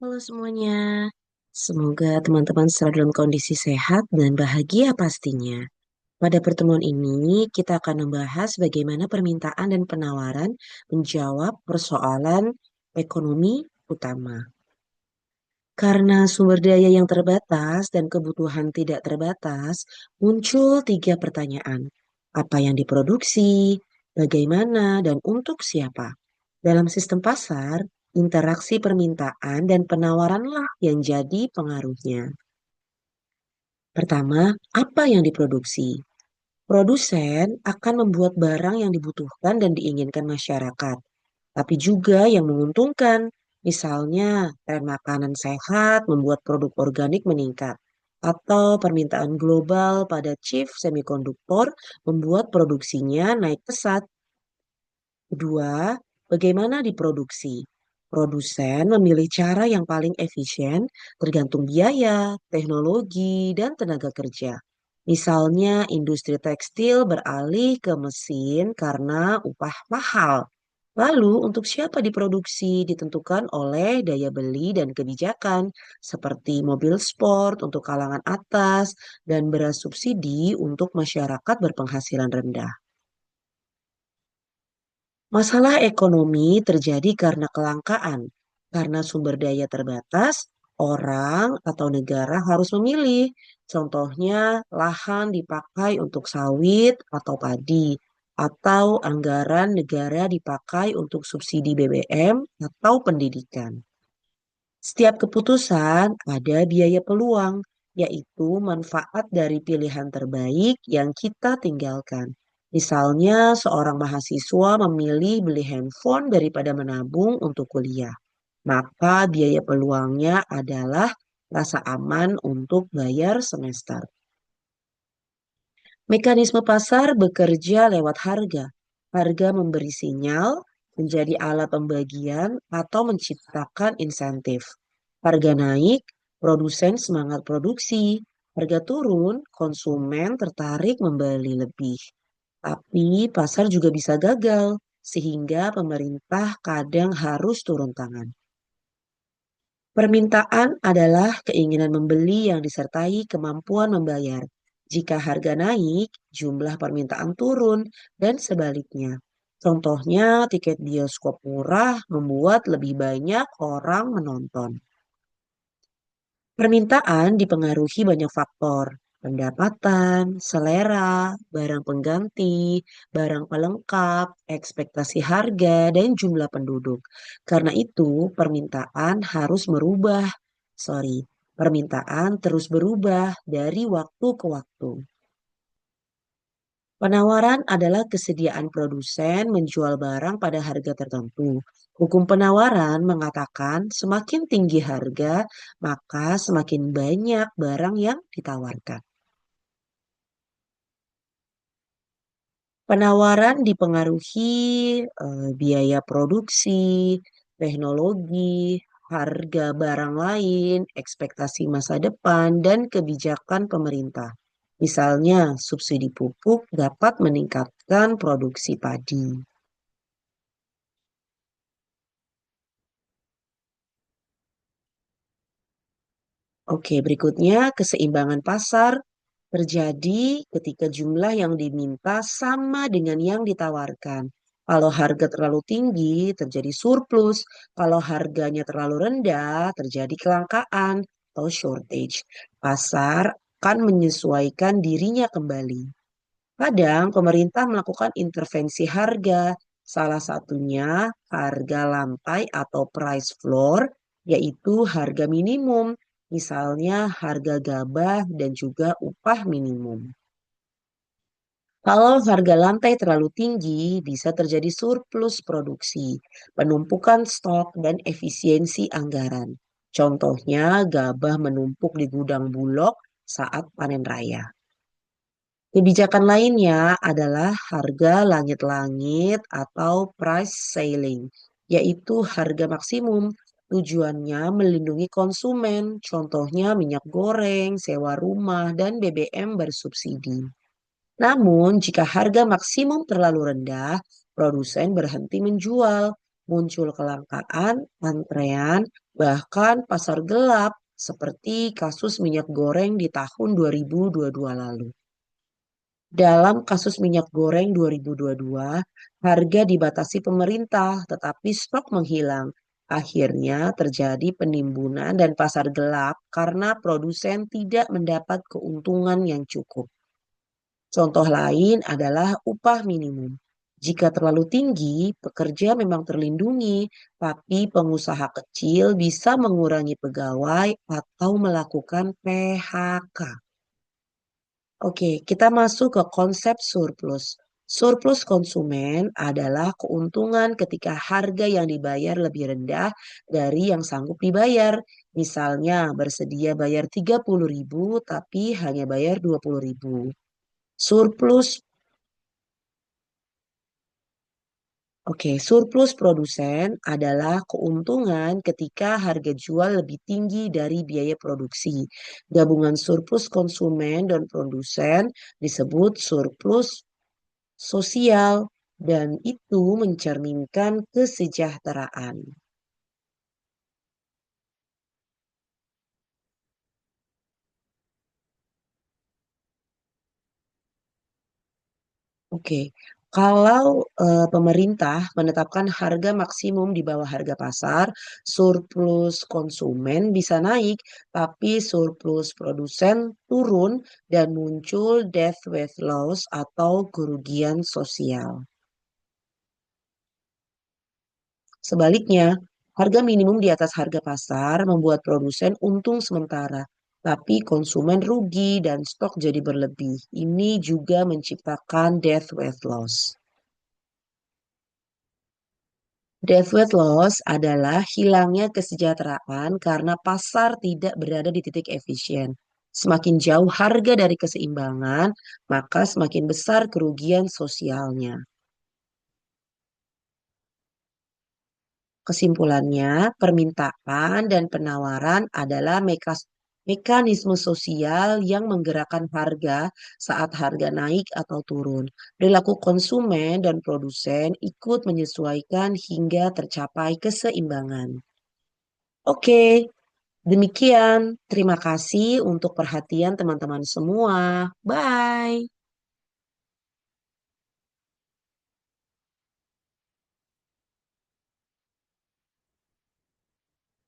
Halo semuanya, semoga teman-teman selalu dalam kondisi sehat dan bahagia pastinya. Pada pertemuan ini, kita akan membahas bagaimana permintaan dan penawaran menjawab persoalan ekonomi utama. Karena sumber daya yang terbatas dan kebutuhan tidak terbatas, muncul tiga pertanyaan. Apa yang diproduksi, bagaimana, dan untuk siapa? Dalam sistem pasar, interaksi permintaan dan penawaranlah yang jadi pengaruhnya. Pertama, apa yang diproduksi? Produsen akan membuat barang yang dibutuhkan dan diinginkan masyarakat, tapi juga yang menguntungkan. Misalnya, tren makanan sehat membuat produk organik meningkat, atau permintaan global pada chip semikonduktor membuat produksinya naik pesat. Kedua, bagaimana diproduksi? Produsen memilih cara yang paling efisien tergantung biaya, teknologi, dan tenaga kerja. Misalnya, industri tekstil beralih ke mesin karena upah mahal. Lalu, untuk siapa diproduksi ditentukan oleh daya beli dan kebijakan, seperti mobil sport untuk kalangan atas dan beras subsidi untuk masyarakat berpenghasilan rendah. Masalah ekonomi terjadi karena kelangkaan. Karena sumber daya terbatas, orang atau negara harus memilih. Contohnya, lahan dipakai untuk sawit atau padi, atau anggaran negara dipakai untuk subsidi BBM atau pendidikan. Setiap keputusan ada biaya peluang, yaitu manfaat dari pilihan terbaik yang kita tinggalkan. Misalnya, seorang mahasiswa memilih beli handphone daripada menabung untuk kuliah. Maka biaya peluangnya adalah rasa aman untuk bayar semester. Mekanisme pasar bekerja lewat harga. Harga memberi sinyal, menjadi alat pembagian, atau menciptakan insentif. Harga naik, produsen semangat produksi. Harga turun, konsumen tertarik membeli lebih. Tapi pasar juga bisa gagal, sehingga pemerintah kadang harus turun tangan. Permintaan adalah keinginan membeli yang disertai kemampuan membayar. Jika harga naik, jumlah permintaan turun, dan sebaliknya. Contohnya, tiket bioskop murah membuat lebih banyak orang menonton. Permintaan dipengaruhi banyak faktor, pendapatan, selera, barang pengganti, barang pelengkap, ekspektasi harga, dan jumlah penduduk. Karena itu, permintaan terus berubah dari waktu ke waktu. Penawaran adalah kesediaan produsen menjual barang pada harga tertentu. Hukum penawaran mengatakan semakin tinggi harga, maka semakin banyak barang yang ditawarkan. Penawaran dipengaruhi biaya produksi, teknologi, harga barang lain, ekspektasi masa depan, dan kebijakan pemerintah. Misalnya, subsidi pupuk dapat meningkatkan produksi padi. Oke, berikutnya keseimbangan pasar terjadi ketika jumlah yang diminta sama dengan yang ditawarkan. Kalau harga terlalu tinggi, terjadi surplus. Kalau harganya terlalu rendah, terjadi kelangkaan atau shortage. Pasar akan menyesuaikan dirinya kembali. Kadang pemerintah melakukan intervensi harga, salah satunya harga lantai atau price floor, yaitu harga minimum, misalnya harga gabah dan juga upah minimum. Kalau harga lantai terlalu tinggi, bisa terjadi surplus produksi, penumpukan stok, dan efisiensi anggaran. Contohnya, gabah menumpuk di gudang Bulog saat panen raya. Kebijakan lainnya adalah harga langit-langit atau price ceiling, yaitu harga maksimum. Tujuannya melindungi konsumen, contohnya minyak goreng, sewa rumah, dan BBM bersubsidi. Namun, jika harga maksimum terlalu rendah, produsen berhenti menjual. muncul kelangkaan, antrean, bahkan pasar gelap seperti kasus minyak goreng di tahun 2022 lalu. Dalam kasus minyak goreng 2022, harga dibatasi pemerintah, tetapi stok menghilang. Akhirnya terjadi penimbunan dan pasar gelap karena produsen tidak mendapat keuntungan yang cukup. Contoh lain adalah upah minimum. Jika terlalu tinggi, pekerja memang terlindungi, tapi pengusaha kecil bisa mengurangi pegawai atau melakukan PHK. Oke, kita masuk ke konsep surplus. Surplus konsumen adalah keuntungan ketika harga yang dibayar lebih rendah dari yang sanggup dibayar. Misalnya bersedia bayar 30.000 tapi hanya bayar 20.000. Surplus, surplus produsen adalah keuntungan ketika harga jual lebih tinggi dari biaya produksi. Gabungan surplus konsumen dan produsen disebut surplus sosial dan itu mencerminkan kesejahteraan. Oke, kalau pemerintah menetapkan harga maksimum di bawah harga pasar, surplus konsumen bisa naik, tapi surplus produsen turun dan muncul deadweight loss atau kerugian sosial. Sebaliknya, harga minimum di atas harga pasar membuat produsen untung sementara, tapi konsumen rugi dan stok jadi berlebih. Ini juga menciptakan deadweight loss. Deadweight loss adalah hilangnya kesejahteraan karena pasar tidak berada di titik efisien. Semakin jauh harga dari keseimbangan, maka semakin besar kerugian sosialnya. Kesimpulannya, permintaan dan penawaran adalah mekanisme sosial yang menggerakkan harga saat harga naik atau turun. Perilaku konsumen dan produsen ikut menyesuaikan hingga tercapai keseimbangan. Oke, demikian. Terima kasih untuk perhatian teman-teman semua. Bye.